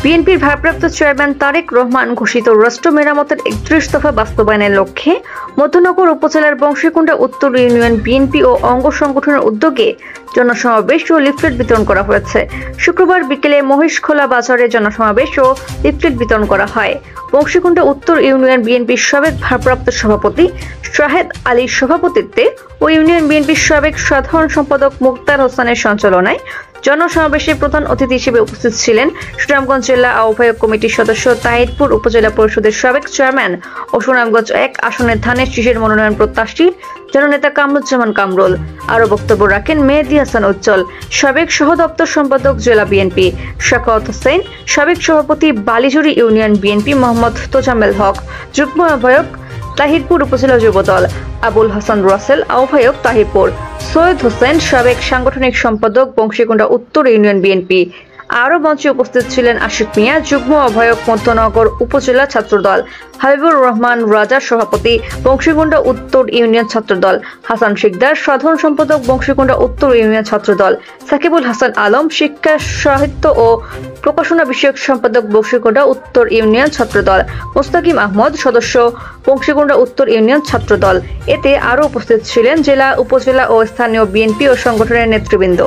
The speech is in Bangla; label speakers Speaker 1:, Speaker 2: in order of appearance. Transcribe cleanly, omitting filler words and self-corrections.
Speaker 1: বিএনপির ভারপ্রাপ্ত চেয়ারম্যান তারেক রহমান ঘোষিত রাষ্ট্র মেরামতের ৩১ দফা বাস্তবায়নের লক্ষ্যে মধ্যনগর উপজেলার বংশীকুণ্ডা উত্তর ইউনিয়ন বিএনপি ও অঙ্গ সংগঠনের উদ্যোগে জনসমাবেশ ও লিফলেট বিতরণ করা হয়েছে। শুক্রবার বিকেলে মহিষখোলা বাজারে জনসমাবেশ ও লিফলেট বিতরণ করা হয়। বংশীকুণ্ডা উত্তর ইউনিয়ন বিএনপির সাবেক ভারপ্রাপ্ত সভাপতি শাহেদ আলীর সভাপতিত্বে ও ইউনিয়ন বিএনপির সাবেক সাধারণ সম্পাদক মুক্তার হোসেনের সঞ্চালনায় জনসমাবেশে প্রধান অতিথি হিসেবে উপস্থিত ছিলেন সুনামগঞ্জ জেলা আহ্বায়ক কমিটির সদস্য তাহিরপুর উপজেলা পরিষদের সাবেক চেয়ারম্যান ও সুনামগঞ্জ ১ আসনের ধানের শীষের মনোনয়ন প্রত্যাশী জননেতা কামরুজ্জামান কামরুল। আরও বক্তব্য রাখেন মেহেদী হাসান উজ্জ্বল, সাবেক সহ দপ্তর সম্পাদক জেলা বিএনপি শাখাওয়াত হোসেন, সাবেক সভাপতি বালিজুরি ইউনিয়ন বিএনপি মোহাম্মদ তোজাম্মেল হক, যুগ্ম আহ্বায়ক তাহিরপুর উপজেলা যুবদল আবুল হাসান রাসেল, আহ্বায়ক তাহিরপুর সৈয়দ হোসেন, সাবেক সাংগঠনিক সম্পাদক বংশীকুণ্ডা উত্তর ইউনিয়ন বিএনপি। আরও মঞ্চে উপস্থিত ছিলেন আশিক মিয়া, যুগ্ম আহ্বায়ক মধ্যনগর উপজেলা ছাত্রদল, হাবিবুর রহমান রাজা, সভাপতি বংশীকুণ্ডা উত্তর ইউনিয়ন ছাত্রদল, হাসান শিকদার, সাধারণ সম্পাদক বংশীকুণ্ডা উত্তর ইউনিয়ন ছাত্রদল, সাকিবুল হাসান আলম, শিক্ষা সাহিত্য ও প্রকাশনা বিষয়ক সম্পাদক বংশীকুণ্ডা উত্তর ইউনিয়ন ছাত্রদল, মোস্তাকিম আহমদ, সদস্য বংশীকুণ্ডা উত্তর ইউনিয়ন ছাত্রদল। এতে আরও উপস্থিত ছিলেন জেলা, উপজেলা ও স্থানীয় বিএনপি ও সংগঠনের নেতৃবৃন্দ।